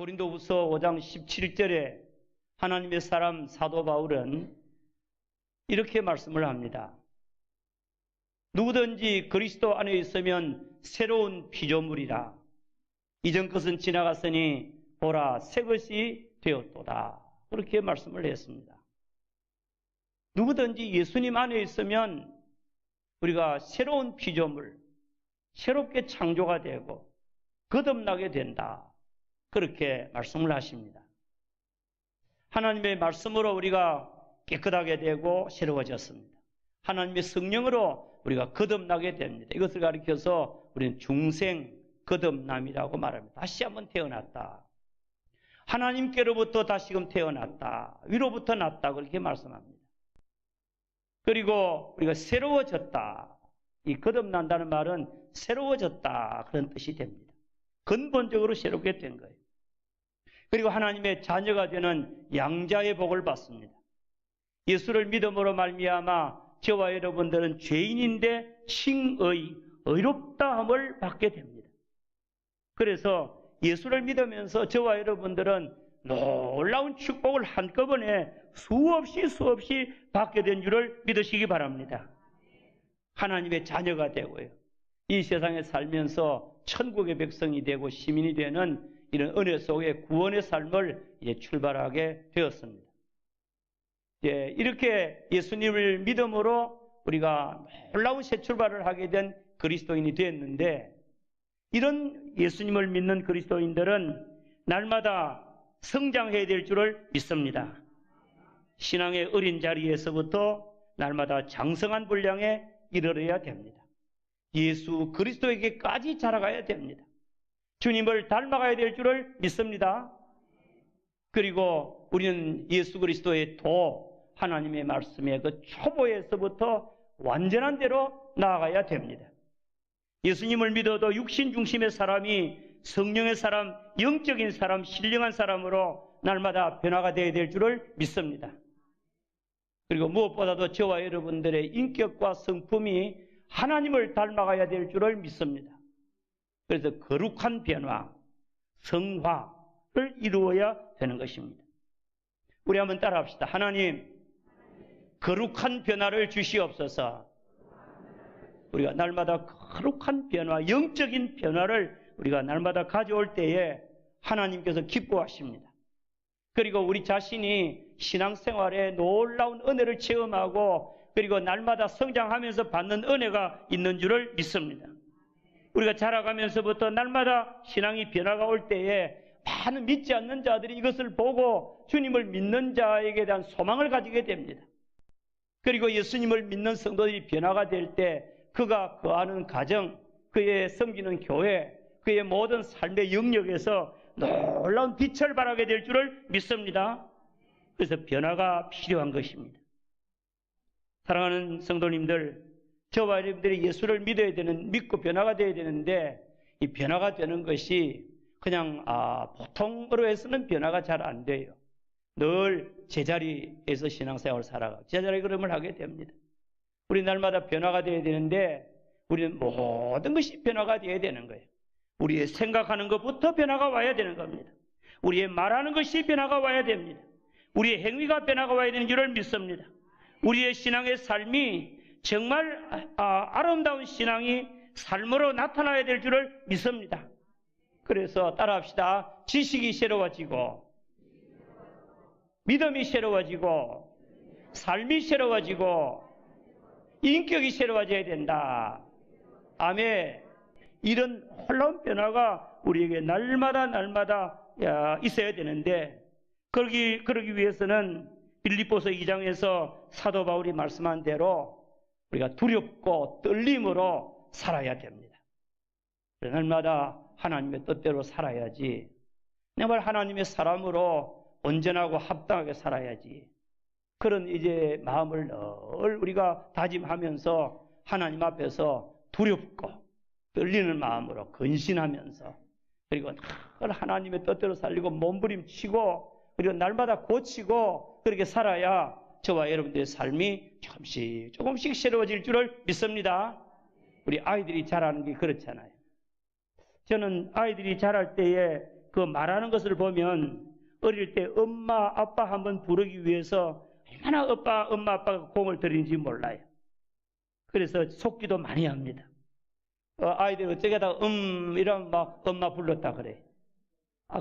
고린도후서 5장 17절에 하나님의 사람 사도 바울은 이렇게 말씀을 합니다. 누구든지 그리스도 안에 있으면 새로운 피조물이라. 이전 것은 지나갔으니 보라 새 것이 되었도다. 그렇게 말씀을 했습니다. 누구든지 예수님 안에 있으면 우리가 새로운 피조물, 새롭게 창조가 되고 거듭나게 된다. 그렇게 말씀을 하십니다. 하나님의 말씀으로 우리가 깨끗하게 되고 새로워졌습니다. 하나님의 성령으로 우리가 거듭나게 됩니다. 이것을 가리켜서 우리는 중생 거듭남이라고 말합니다. 다시 한번 태어났다. 하나님께로부터 다시금 태어났다. 위로부터 났다. 그렇게 말씀합니다. 그리고 우리가 새로워졌다. 이 거듭난다는 말은 새로워졌다. 그런 뜻이 됩니다. 근본적으로 새롭게 된 거예요. 그리고 하나님의 자녀가 되는 양자의 복을 받습니다. 예수를 믿음으로 말미암아 저와 여러분들은 죄인인데 칭의, 의롭다함을 받게 됩니다. 그래서 예수를 믿으면서 저와 여러분들은 놀라운 축복을 한꺼번에 수없이 받게 된 줄을 믿으시기 바랍니다. 하나님의 자녀가 되고요. 이 세상에 살면서 천국의 백성이 되고 시민이 되는 이런 은혜 속에 구원의 삶을 이제 출발하게 되었습니다. 이렇게 예수님을 믿음으로 우리가 놀라운 새 출발을 하게 된 그리스도인이 되었는데, 이런 예수님을 믿는 그리스도인들은 날마다 성장해야 될 줄을 믿습니다. 신앙의 어린 자리에서부터 날마다 장성한 분량에 이르러야 됩니다. 예수 그리스도에게까지 자라가야 됩니다. 주님을 닮아가야 될 줄을 믿습니다. 그리고 우리는 예수 그리스도의 도, 하나님의 말씀의 그 초보에서부터 완전한 대로 나아가야 됩니다. 예수님을 믿어도 육신 중심의 사람이 성령의 사람, 영적인 사람, 신령한 사람으로 날마다 변화가 되어야 될 줄을 믿습니다. 그리고 무엇보다도 저와 여러분들의 인격과 성품이 하나님을 닮아가야 될 줄을 믿습니다. 그래서 거룩한 변화, 성화를 이루어야 되는 것입니다. 우리 한번 따라합시다. 하나님, 거룩한 변화를 주시옵소서. 우리가 날마다 거룩한 변화, 영적인 변화를 우리가 날마다 가져올 때에 하나님께서 기뻐하십니다. 그리고 우리 자신이 신앙생활에 놀라운 은혜를 체험하고 그리고 날마다 성장하면서 받는 은혜가 있는 줄을 믿습니다. 우리가 자라가면서부터 날마다 신앙이 변화가 올 때에 많은 믿지 않는 자들이 이것을 보고 주님을 믿는 자에게 대한 소망을 가지게 됩니다. 그리고 예수님을 믿는 성도들이 변화가 될 때 그가 거하는 가정, 그의 섬기는 교회, 그의 모든 삶의 영역에서 놀라운 빛을 발하게 될 줄을 믿습니다. 그래서 변화가 필요한 것입니다. 사랑하는 성도님들, 저와 여러분들이 예수를 믿고 변화가 되어야 되는데 이 변화가 되는 것이 그냥 보통으로 해서는 변화가 잘 안 돼요. 늘 제자리에서 신앙생활을 살아가고 제자리 걸음을 하게 됩니다. 우리 날마다 변화가 되어야 되는데 우리는 모든 것이 변화가 되어야 되는 거예요. 우리의 생각하는 것부터 변화가 와야 되는 겁니다. 우리의 말하는 것이 변화가 와야 됩니다. 우리의 행위가 변화가 와야 되는 줄을 믿습니다. 우리의 신앙의 삶이 정말 아름다운 신앙이 삶으로 나타나야 될 줄을 믿습니다. 그래서 따라합시다. 지식이 새로워지고 믿음이 새로워지고 삶이 새로워지고 인격이 새로워져야 된다. 아멘. 이런 놀라운 변화가 우리에게 날마다 있어야 되는데 그러기 위해서는 빌립보서 2장에서 사도 바울이 말씀한 대로 우리가 두렵고 떨림으로 살아야 됩니다. 날마다 하나님의 뜻대로 살아야지. 정말 하나님의 사람으로 온전하고 합당하게 살아야지. 그런 이제 마음을 늘 우리가 다짐하면서 하나님 앞에서 두렵고 떨리는 마음으로 근신하면서 그리고 늘 하나님의 뜻대로 살리고 몸부림치고 그리고 날마다 고치고 그렇게 살아야 저와 여러분들의 삶이 조금씩 새로워질 줄을 믿습니다. 우리 아이들이 자라는 게 그렇잖아요. 저는 아이들이 자랄 때에 그 말하는 것을 보면 어릴 때 엄마, 아빠 한번 부르기 위해서 얼마나 엄마, 아빠가 공을 들이는지 몰라요. 그래서 속기도 많이 합니다. 아이들 어쩌게다 이러면 막 엄마 불렀다 그래.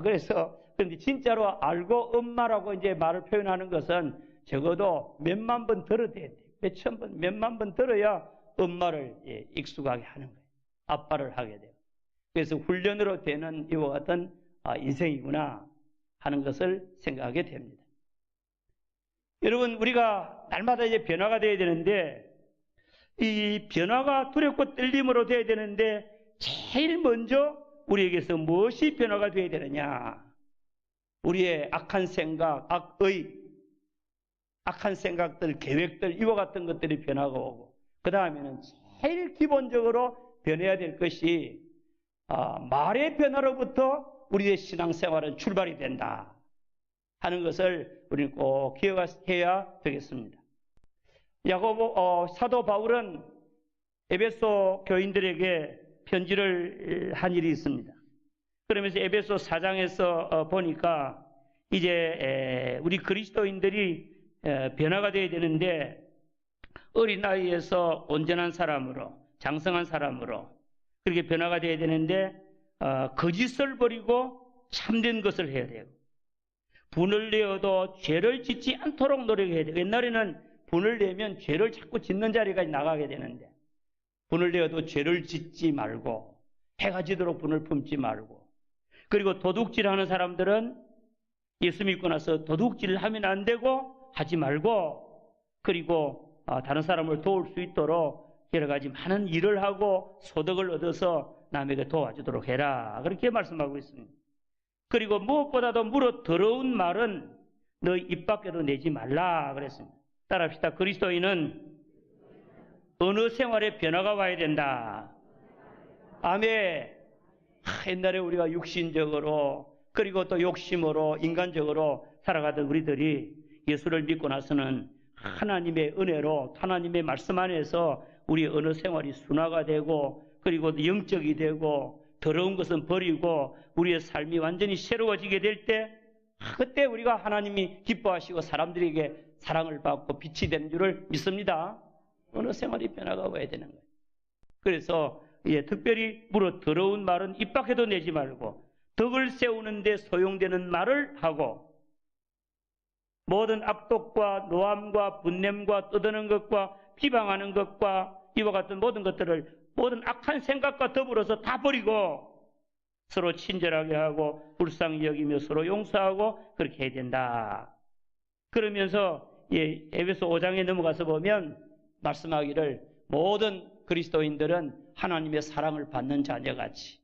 그래서 그런데 진짜로 알고 엄마라고 이제 말을 표현하는 것은 적어도 몇만 번 들어야 돼. 몇천 번, 몇만 번 들어야 엄마를 익숙하게 하는 거예요. 아빠를 하게 돼요. 그래서 훈련으로 되는 이와 같은 인생이구나 하는 것을 생각하게 됩니다. 여러분, 우리가 날마다 이제 변화가 되어야 되는데, 이 변화가 두렵고 떨림으로 되어야 되는데, 제일 먼저 우리에게서 무엇이 변화가 되어야 되느냐? 우리의 악한 생각, 악한 생각들, 계획들, 이와 같은 것들이 변화가 오고, 그 다음에는 제일 기본적으로 변해야 될 것이 말의 변화로부터 우리의 신앙생활은 출발이 된다 하는 것을 우리는 꼭 기억해야 되겠습니다. 사도 바울은 에베소 교인들에게 편지를 한 일이 있습니다. 그러면서 에베소 4장에서 보니까 이제 우리 그리스도인들이 변화가 되어야 되는데, 어린 나이에서 온전한 사람으로, 장성한 사람으로 그렇게 변화가 되어야 되는데, 거짓을 버리고 참된 것을 해야 돼요. 분을 내어도 죄를 짓지 않도록 노력해야 돼요. 옛날에는 분을 내면 죄를 자꾸 짓는 자리까지 나가게 되는데, 분을 내어도 죄를 짓지 말고, 해가 지도록 분을 품지 말고, 그리고 도둑질하는 사람들은 예수 믿고 나서 도둑질을 하면 안 되고 하지 말고, 그리고 다른 사람을 도울 수 있도록 여러 가지 많은 일을 하고 소득을 얻어서 남에게 도와주도록 해라, 그렇게 말씀하고 있습니다. 그리고 무엇보다도 무릇 더러운 말은 너희 입 밖에도 내지 말라 그랬습니다. 따라합시다. 그리스도인은 어느 생활에 변화가 와야 된다. 아멘. 옛날에 우리가 육신적으로 그리고 또 욕심으로 인간적으로 살아가던 우리들이 예수를 믿고 나서는 하나님의 은혜로 하나님의 말씀 안에서 우리의 어느 생활이 순화가 되고, 그리고 영적이 되고, 더러운 것은 버리고 우리의 삶이 완전히 새로워지게 될 때, 그때 우리가 하나님이 기뻐하시고 사람들에게 사랑을 받고 빛이 되는 줄을 믿습니다. 어느 생활이 변화가 와야 되는 거예요. 그래서 특별히 무릇 더러운 말은 입 밖에도 내지 말고 덕을 세우는 데 소용되는 말을 하고, 모든 악독과 노함과 분냄과 떠드는 것과 비방하는 것과 이와 같은 모든 것들을, 모든 악한 생각과 더불어서 다 버리고 서로 친절하게 하고 불쌍히 여기며 서로 용서하고 그렇게 해야 된다. 그러면서 에베소 5장에 넘어가서 보면 말씀하기를 모든 그리스도인들은 하나님의 사랑을 받는 자녀같이,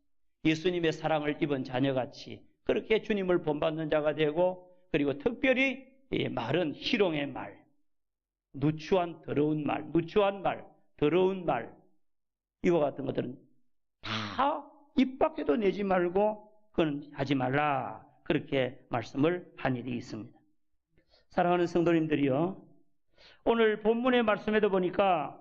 예수님의 사랑을 입은 자녀같이 그렇게 주님을 본받는 자가 되고, 그리고 특별히 이 말은 희롱의 말, 누추한 더러운 말, 누추한 말, 더러운 말, 이와 같은 것들은 다 입 밖에도 내지 말고 그건 하지 말라, 그렇게 말씀을 한 일이 있습니다. 사랑하는 성도님들이요, 오늘 본문의 말씀에도 보니까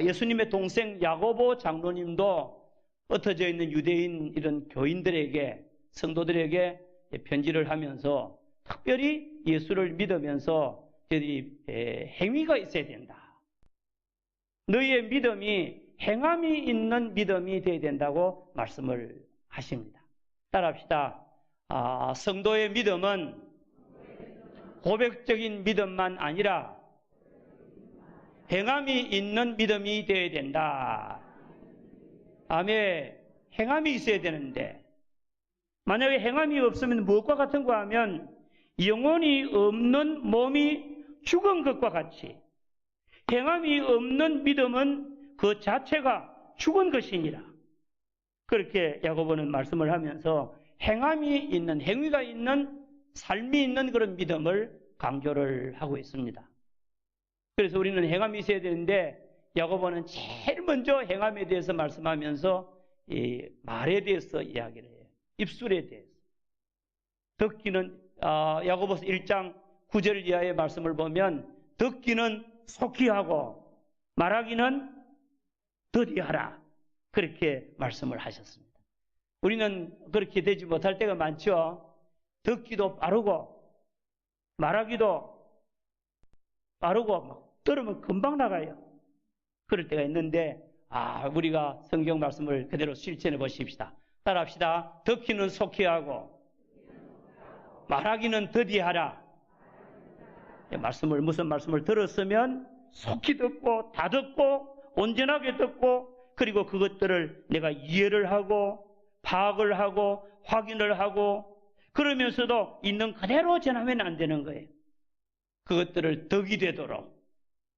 예수님의 동생 야고보 장로님도 흩어져 있는 유대인 이런 교인들에게, 성도들에게 편지를 하면서 특별히 예수를 믿으면서 저희들이 행위가 있어야 된다. 너희의 믿음이 행함이 있는 믿음이 되어야 된다고 말씀을 하십니다. 따라합시다. 성도의 믿음은 고백적인 믿음만 아니라 행함이 있는 믿음이 되어야 된다. 아멘. 행함이 있어야 되는데, 만약에 행함이 없으면 무엇과 같은가 하면 영혼이 없는 몸이 죽은 것과 같이, 행함이 없는 믿음은 그 자체가 죽은 것이니라. 그렇게 야고보는 말씀을 하면서 행함이 있는, 행위가 있는, 삶이 있는 그런 믿음을 강조를 하고 있습니다. 그래서 우리는 행함이 있어야 되는데, 야고보는 제일 먼저 행함에 대해서 말씀하면서 이 말에 대해서 이야기를 해요. 입술에 대해서. 듣기는 야고보서 1장 9절 이하의 말씀을 보면 듣기는 속히 하고 말하기는 더디하라, 그렇게 말씀을 하셨습니다. 우리는 그렇게 되지 못할 때가 많죠. 듣기도 빠르고 말하기도 빠르고 막 들으면 금방 나가요. 그럴 때가 있는데 우리가 성경 말씀을 그대로 실천해 보십시다. 따라합시다. 듣기는 속히 하고 말하기는 더디 하라. 무슨 말씀을 들었으면 속히 듣고 다 듣고 온전하게 듣고 그리고 그것들을 내가 이해를 하고 파악을 하고 확인을 하고 그러면서도 있는 그대로 전하면 안 되는 거예요. 그것들을 덕이 되도록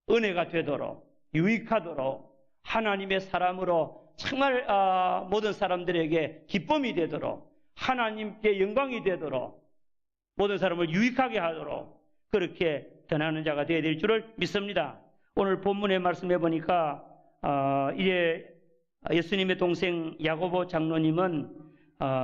은혜가 되도록 유익하도록 하나님의 사람으로 정말 모든 사람들에게 기쁨이 되도록 하나님께 영광이 되도록 모든 사람을 유익하게 하도록 그렇게 전하는 자가 되어야 될 줄을 믿습니다. 오늘 본문의 말씀해 보니까 이제 예수님의 동생 야고보 장로님은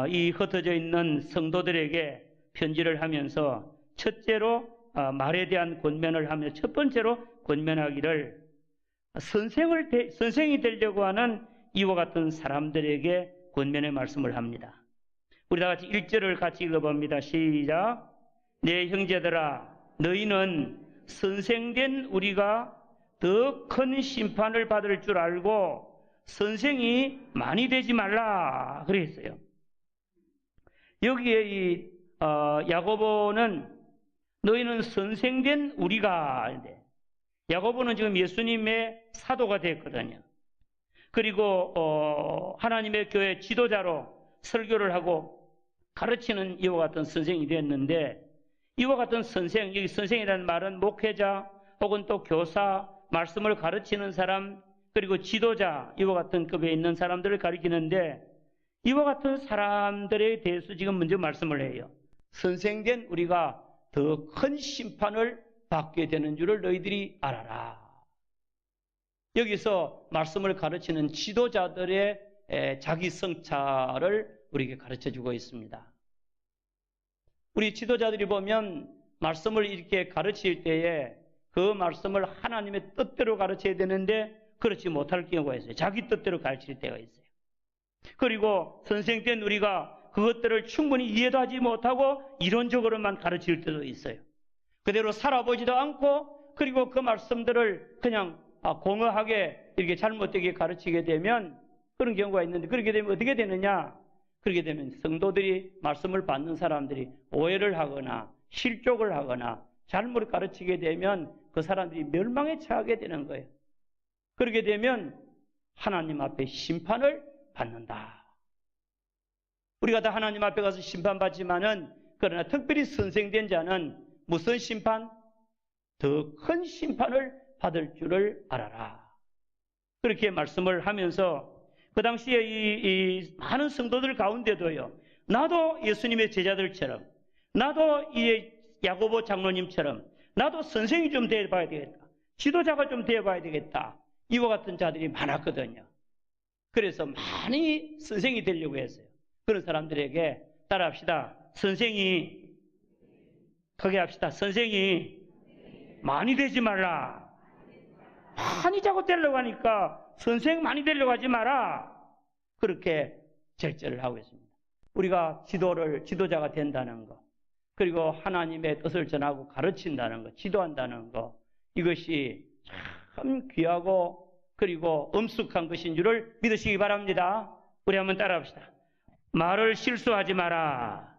이 흩어져 있는 성도들에게 편지를 하면서 첫째로 말에 대한 권면을 하며 첫 번째로 권면하기를 선생이 되려고 하는 이와 같은 사람들에게 권면의 말씀을 합니다. 우리 다 같이 1절을 같이 읽어봅니다. 시작. 내 형제들아 너희는 선생된 우리가 더 큰 심판을 받을 줄 알고 선생이 많이 되지 말라 그랬어요. 여기에 이 야고보는 너희는 선생된 우리가 야고보는 지금 예수님의 사도가 됐거든요. 그리고 하나님의 교회 지도자로 설교를 하고 가르치는 이와 같은 선생이 됐는데 이와 같은 선생, 여기 선생이라는 말은 목회자 혹은 또 교사, 말씀을 가르치는 사람 그리고 지도자 이와 같은 급에 있는 사람들을 가리키는데 이와 같은 사람들에 대해서 지금 먼저 말씀을 해요. 선생된 우리가 더 큰 심판을 받게 되는 줄을 너희들이 알아라. 여기서 말씀을 가르치는 지도자들의 자기 성찰을 우리에게 가르쳐주고 있습니다. 우리 지도자들이 보면 말씀을 이렇게 가르칠 때에 그 말씀을 하나님의 뜻대로 가르쳐야 되는데 그렇지 못할 경우가 있어요. 자기 뜻대로 가르칠 때가 있어요. 그리고 선생된 우리가 그것들을 충분히 이해도 하지 못하고 이론적으로만 가르칠 때도 있어요. 그대로 살아보지도 않고 그리고 그 말씀들을 그냥 공허하게 이렇게 잘못되게 가르치게 되면 그런 경우가 있는데 그렇게 되면 어떻게 되느냐? 그렇게 되면 성도들이 말씀을 받는 사람들이 오해를 하거나 실족을 하거나 잘못 가르치게 되면 그 사람들이 멸망에 처하게 되는 거예요. 그렇게 되면 하나님 앞에 심판을 받는다. 우리가 다 하나님 앞에 가서 심판받지만은 그러나 특별히 선생된 자는 무슨 심판? 더 큰 심판을 받을 줄을 알아라. 그렇게 말씀을 하면서 그 당시에 이 많은 성도들 가운데도요. 나도 예수님의 제자들처럼 나도 이 야고보 장로님처럼 나도 선생이 좀 되어봐야 되겠다. 지도자가 좀 되어봐야 되겠다. 이와 같은 자들이 많았거든요. 그래서 많이 선생이 되려고 했어요. 그런 사람들에게 따라합시다. 선생이 크게 합시다. 선생이 많이 되지 말라. 많이 자꾸 되려고 하니까 선생 많이 되려고 하지 마라. 그렇게 절제를 하고 있습니다. 우리가 지도자가 된다는 것, 그리고 하나님의 뜻을 전하고 가르친다는 것, 지도한다는 것, 이것이 참 귀하고 그리고 엄숙한 것인 줄을 믿으시기 바랍니다. 우리 한번 따라합시다. 말을 실수하지 마라.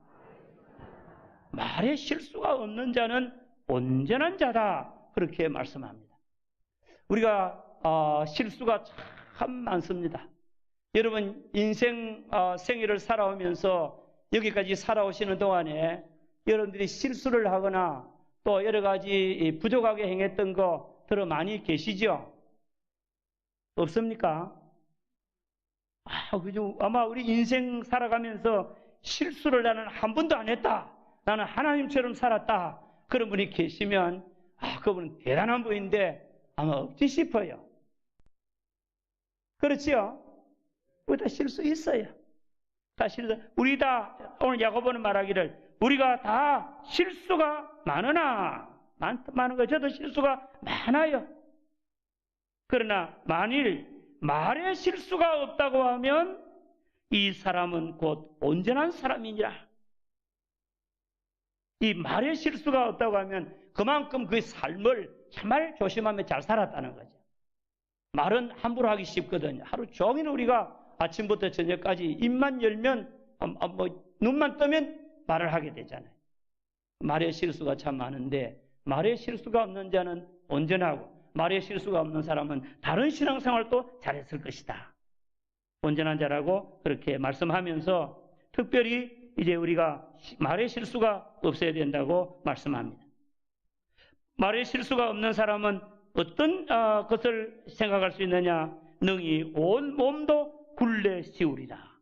말에 실수가 없는 자는 온전한 자다. 그렇게 말씀합니다. 우리가 실수가 참 많습니다. 여러분 인생 생애를 살아오면서 여기까지 살아오시는 동안에 여러분들이 실수를 하거나 또 여러 가지 부족하게 행했던 거 들어 많이 계시죠? 없습니까? 그죠? 아마 우리 인생 살아가면서 실수를 나는 한 번도 안 했다. 나는 하나님처럼 살았다. 그런 분이 계시면 그분은 대단한 분인데 아마 없지 싶어요. 그렇지요? 우리 다 실수 있어요. 다 실수. 우리 다 오늘 야고보는 말하기를 우리가 다 실수가 많으나 많은 거 저도 실수가 많아요. 그러나 만일 말에 실수가 없다고 하면 이 사람은 곧 온전한 사람이니라. 이 말의 실수가 없다고 하면 그만큼 그 삶을 정말 조심하며 잘 살았다는 거죠. 말은 함부로 하기 쉽거든요. 하루 종일 우리가 아침부터 저녁까지 입만 열면 눈만 뜨면 말을 하게 되잖아요. 말의 실수가 참 많은데 말의 실수가 없는 자는 온전하고 말의 실수가 없는 사람은 다른 신앙생활도 잘했을 것이다. 온전한 자라고 그렇게 말씀하면서 특별히 이제 우리가 말의 실수가 없어야 된다고 말씀합니다. 말의 실수가 없는 사람은 어떤 것을 생각할 수 있느냐? 능히 온 몸도 굴레 씌우리라.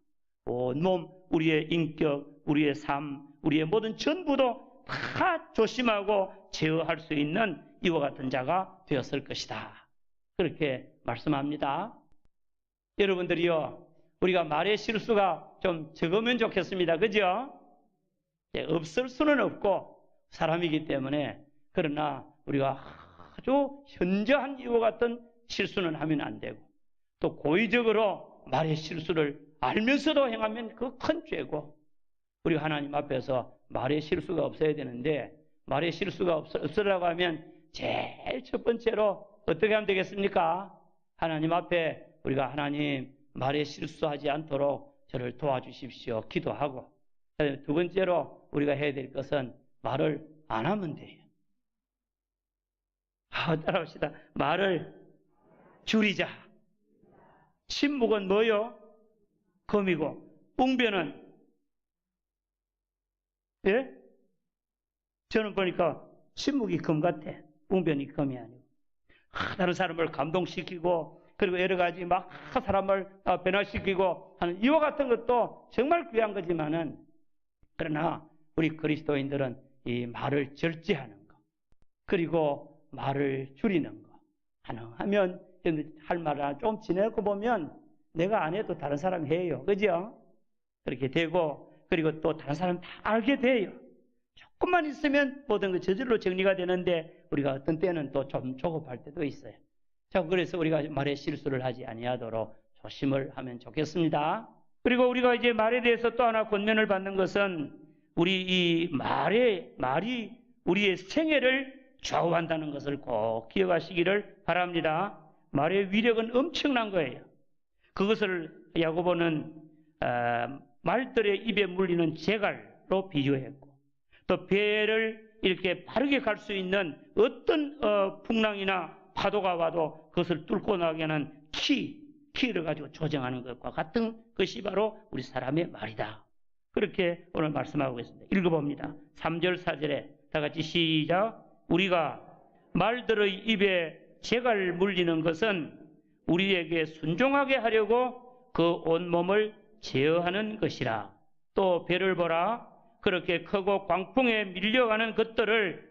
온 몸, 우리의 인격, 우리의 삶, 우리의 모든 전부도 다 조심하고 제어할 수 있는 이와 같은 자가 되었을 것이다. 그렇게 말씀합니다. 여러분들이요, 우리가 말의 실수가 좀 적으면 좋겠습니다. 그죠? 없을 수는 없고 사람이기 때문에, 그러나 우리가 아주 현저한 이와 같은 실수는 하면 안 되고, 또 고의적으로 말의 실수를 알면서도 행하면 그 큰 죄고, 우리 하나님 앞에서 말의 실수가 없어야 되는데, 말의 실수가 없으라고 하면 제일 첫 번째로 어떻게 하면 되겠습니까? 하나님 앞에 우리가 하나님 말에 실수하지 않도록 저를 도와주십시오. 기도하고, 두 번째로 우리가 해야 될 것은 말을 안 하면 돼요. 따라합시다. 말을 줄이자. 침묵은 뭐요? 금이고, 웅변은, 예? 저는 보니까 침묵이 금 같아. 웅변이 금이 아니고. 다른 사람을 감동시키고, 그리고 여러 가지 막 사람을 변화시키고 하는 이와 같은 것도 정말 귀한 거지만은, 그러나 우리 그리스도인들은 이 말을 절제하는 거, 그리고 말을 줄이는 거, 가능하면 할 말을 좀 지내고 보면 내가 안 해도 다른 사람이 해요. 그죠? 그렇게 되고, 그리고 또 다른 사람 다 알게 돼요. 조금만 있으면 모든 게 저절로 정리가 되는데, 우리가 어떤 때는 또 좀 조급할 때도 있어요. 자, 그래서 우리가 말에 실수를 하지 아니하도록 조심을 하면 좋겠습니다. 그리고 우리가 이제 말에 대해서 또 하나 권면을 받는 것은, 우리 이 말이 우리의 생애를 좌우한다는 것을 꼭 기억하시기를 바랍니다. 말의 위력은 엄청난 거예요. 그것을 야고보는 말들의 입에 물리는 재갈로 비유했고, 또 배를 이렇게 바르게 갈 수 있는 어떤 풍랑이나 파도가 와도 그것을 뚫고 나가게 하는 키를 가지고 조정하는 것과 같은 것이 바로 우리 사람의 말이다. 그렇게 오늘 말씀하고 있습니다. 읽어봅니다. 3절 4절에 다 같이 시작. 우리가 말들의 입에 재갈 물리는 것은 우리에게 순종하게 하려고 그 온몸을 제어하는 것이라. 또 배를 보라. 그렇게 크고 광풍에 밀려가는 것들을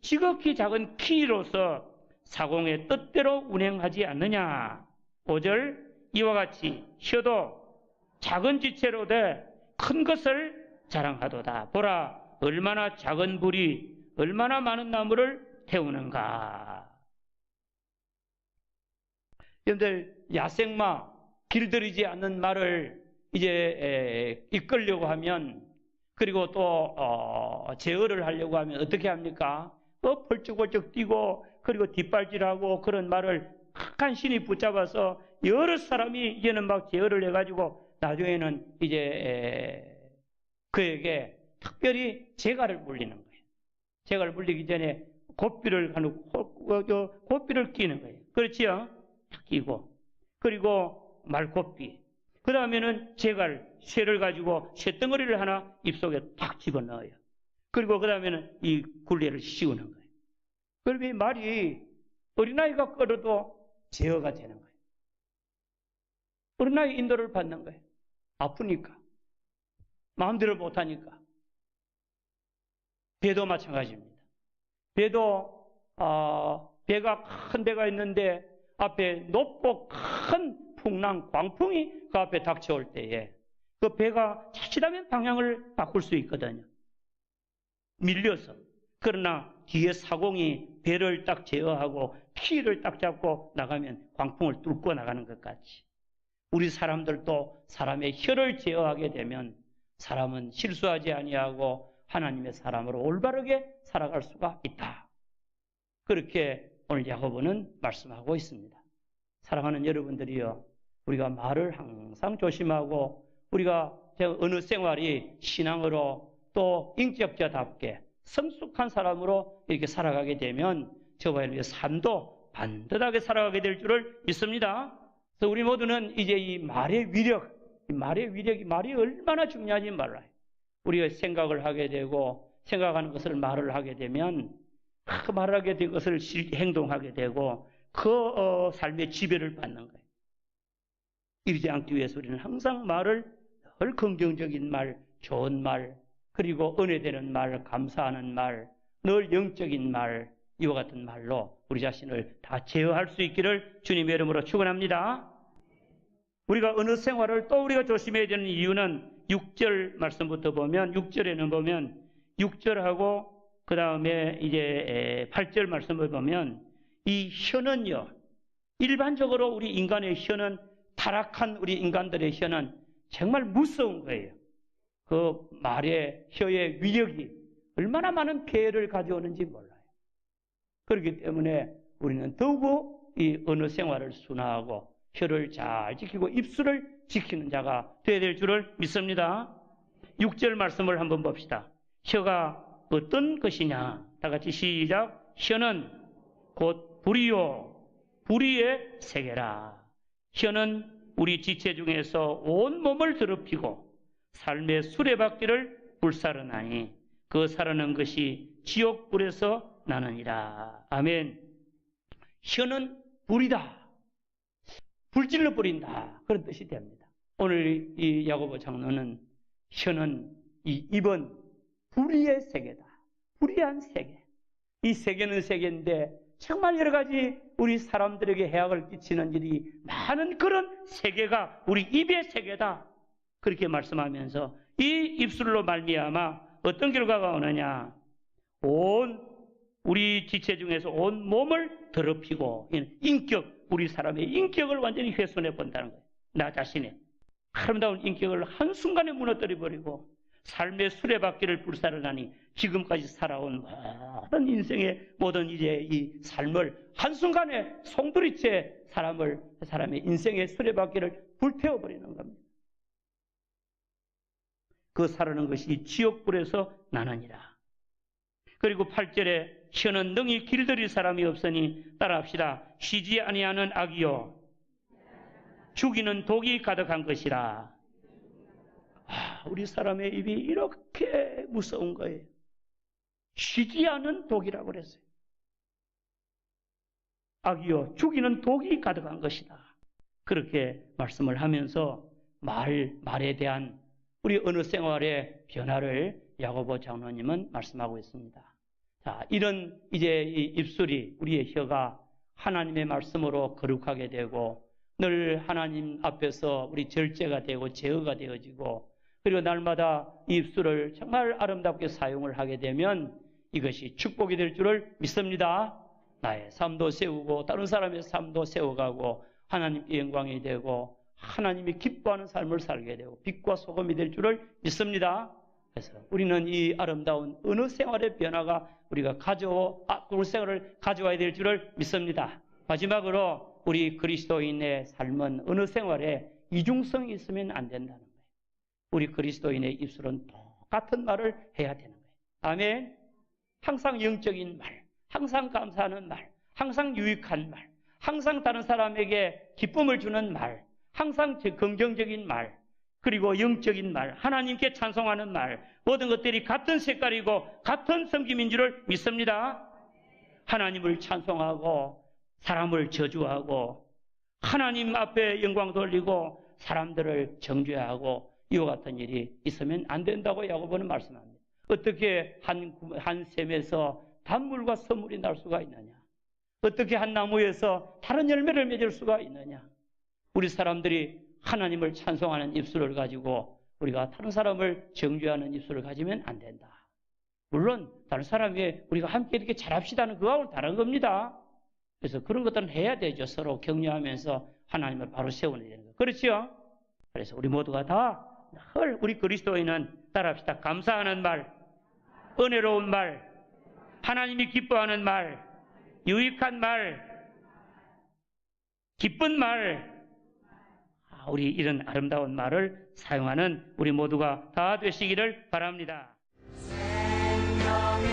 지극히 작은 키로서 사공의 뜻대로 운행하지 않느냐. 5절 이와 같이 혀도 작은 지체로 돼 큰 것을 자랑하도다. 보라, 얼마나 작은 불이 얼마나 많은 나무를 태우는가. 여러분들, 야생마, 길들이지 않는 말을 이제 이끌려고 하면, 그리고 또 제어를 하려고 하면 어떻게 합니까? 펄쩍펄쩍 뛰고, 그리고 뒷발질하고, 그런 말을 간신히 붙잡아서 여러 사람이 이제는 막 제어를 해가지고 나중에는 이제 그에게 특별히 재갈을 물리는 거예요. 재갈을 물리기 전에 고삐를 끼는 거예요. 그렇지요? 탁 끼고, 그리고 말고삐, 그 다음에는 재갈, 쇠를 가지고 쇠덩어리를 하나 입속에 탁 집어넣어요. 그리고 그 다음에는 이 굴레를 씌우는 거예요. 그러면 이 말이 어린아이가 끌어도 제어가 되는 거예요. 어린아이 인도를 받는 거예요. 아프니까, 마음대로 못하니까. 배도 마찬가지입니다. 배도 배가 큰 배가 있는데 앞에 높고 큰 풍랑, 광풍이 그 앞에 닥쳐올 때에 그 배가 자칫하면 방향을 바꿀 수 있거든요. 밀려서. 그러나 뒤에 사공이 배를 딱 제어하고 키를 딱 잡고 나가면 광풍을 뚫고 나가는 것 같이, 우리 사람들도 사람의 혀를 제어하게 되면 사람은 실수하지 아니하고 하나님의 사람으로 올바르게 살아갈 수가 있다. 그렇게 오늘 야고보는 말씀하고 있습니다. 사랑하는 여러분들이요, 우리가 말을 항상 조심하고 우리가 어느 생활이 신앙으로 또 인격자답게 성숙한 사람으로 이렇게 살아가게 되면 저와 여러분의 삶도 반듯하게 살아가게 될 줄을 믿습니다. 그래서 우리 모두는 이제 이 말의 위력, 말이 얼마나 중요한지 몰라요. 우리가 생각을 하게 되고 생각하는 것을 말을 하게 되면 그 말하게 된 것을 행동하게 되고 그 삶의 지배를 받는 거예요. 이러지 않기 위해서 우리는 항상 말을 늘 긍정적인 말, 좋은 말, 그리고 은혜되는 말, 감사하는 말, 늘 영적인 말, 이와 같은 말로 우리 자신을 다 제어할 수 있기를 주님의 이름으로 축원합니다. 우리가 어느 생활을 또 우리가 조심해야 되는 이유는 6절 말씀부터 보면 6절에는 보면 6절하고 그 다음에 이제 8절 말씀을 보면 이 혀는요, 일반적으로 우리 인간의 혀는 타락한 우리 인간들의 혀는 정말 무서운 거예요. 그 말의 혀의 위력이 얼마나 많은 피해를 가져오는지 몰라요. 그렇기 때문에 우리는 더욱 이 언어 생활을 순화하고 혀를 잘 지키고 입술을 지키는 자가 되어야 될 줄을 믿습니다. 6절 말씀을 한번 봅시다. 혀가 어떤 것이냐? 다 같이 시작. 혀는 곧 불이요, 불의의 세계라. 혀는 우리 지체 중에서 온 몸을 더럽히고 삶의 수레바퀴를 불사르나니 그 사르는 것이 지옥불에서 나느니라. 아멘. 혀는 불이다. 불질러 버린다. 그런 뜻이 됩니다. 오늘 이 야고보 장로는 혀는 이 입은 불의의 세계다. 불의한 세계. 이 세계는 세계인데 정말 여러 가지 우리 사람들에게 해악을 끼치는 일이 많은 그런 세계가 우리 입의 세계다. 그렇게 말씀하면서 이 입술로 말미암아 어떤 결과가 오느냐? 우리 지체 중에서 온 몸을 더럽히고 인격, 우리 사람의 인격을 완전히 훼손해 본다는 거예요. 나 자신의 아름다운 인격을 한순간에 무너뜨려 버리고 삶의 수레바퀴를 불사르나니 지금까지 살아온 모든 인생의 모든 이제 이 삶을 한순간에 송두리째 사람의 인생의 수레바퀴를 불태워 버리는 겁니다. 그 사르는 것이 지옥불에서 나느니라. 그리고 8절에 혀는 능히 길들일 사람이 없으니 따라합시다. 쉬지 아니하는 악이요 죽이는 독이 가득한 것이라. 우리 사람의 입이 이렇게 무서운 거예요. 쉬지 않은 독이라고 그랬어요. 악이요 죽이는 독이 가득한 것이다. 그렇게 말씀을 하면서 말에 대한 우리 언어 생활의 변화를 야고보 장로님은 말씀하고 있습니다. 자, 이런 이제 이 입술이, 우리의 혀가 하나님의 말씀으로 거룩하게 되고 늘 하나님 앞에서 우리 절제가 되고 제어가 되어지고 그리고 날마다 이 입술을 정말 아름답게 사용을 하게 되면 이것이 축복이 될 줄을 믿습니다. 나의 삶도 세우고 다른 사람의 삶도 세워가고 하나님께 영광이 되고 하나님이 기뻐하는 삶을 살게 되고 빛과 소금이 될 줄을 믿습니다. 그래서 우리는 이 아름다운 언어 생활의 변화가 우리가 우리 생활을 가져와야 될 줄을 믿습니다. 마지막으로 우리 그리스도인의 삶은 언어 생활에 이중성이 있으면 안 된다는 거예요. 우리 그리스도인의 입술은 똑같은 말을 해야 되는 거예요. 아멘. 항상 영적인 말, 항상 감사하는 말, 항상 유익한 말, 항상 다른 사람에게 기쁨을 주는 말, 항상 긍정적인 말, 그리고 영적인 말, 하나님께 찬송하는 말, 모든 것들이 같은 색깔이고 같은 섬김인 줄을 믿습니다. 하나님을 찬송하고 사람을 저주하고 하나님 앞에 영광 돌리고 사람들을 정죄하고 이와 같은 일이 있으면 안 된다고 야고보는 말씀합니다. 어떻게 한 샘에서 단물과 선물이 날 수가 있느냐? 어떻게 한 나무에서 다른 열매를 맺을 수가 있느냐? 우리 사람들이 하나님을 찬송하는 입술을 가지고 우리가 다른 사람을 정죄하는 입술을 가지면 안 된다. 물론 다른 사람이 우리가 함께 이렇게 잘합시다는 그거하고는 다른 겁니다. 그래서 그런 것들은 해야 되죠. 서로 격려하면서 하나님을 바로 세워야 되는 거예요. 그렇죠? 그래서 우리 모두가 다 우리 그리스도인은 따라합시다. 감사하는 말, 은혜로운 말, 하나님이 기뻐하는 말, 유익한 말, 기쁜 말, 우리 이런 아름다운 말을 사용하는 우리 모두가 다 되시기를 바랍니다. 생명의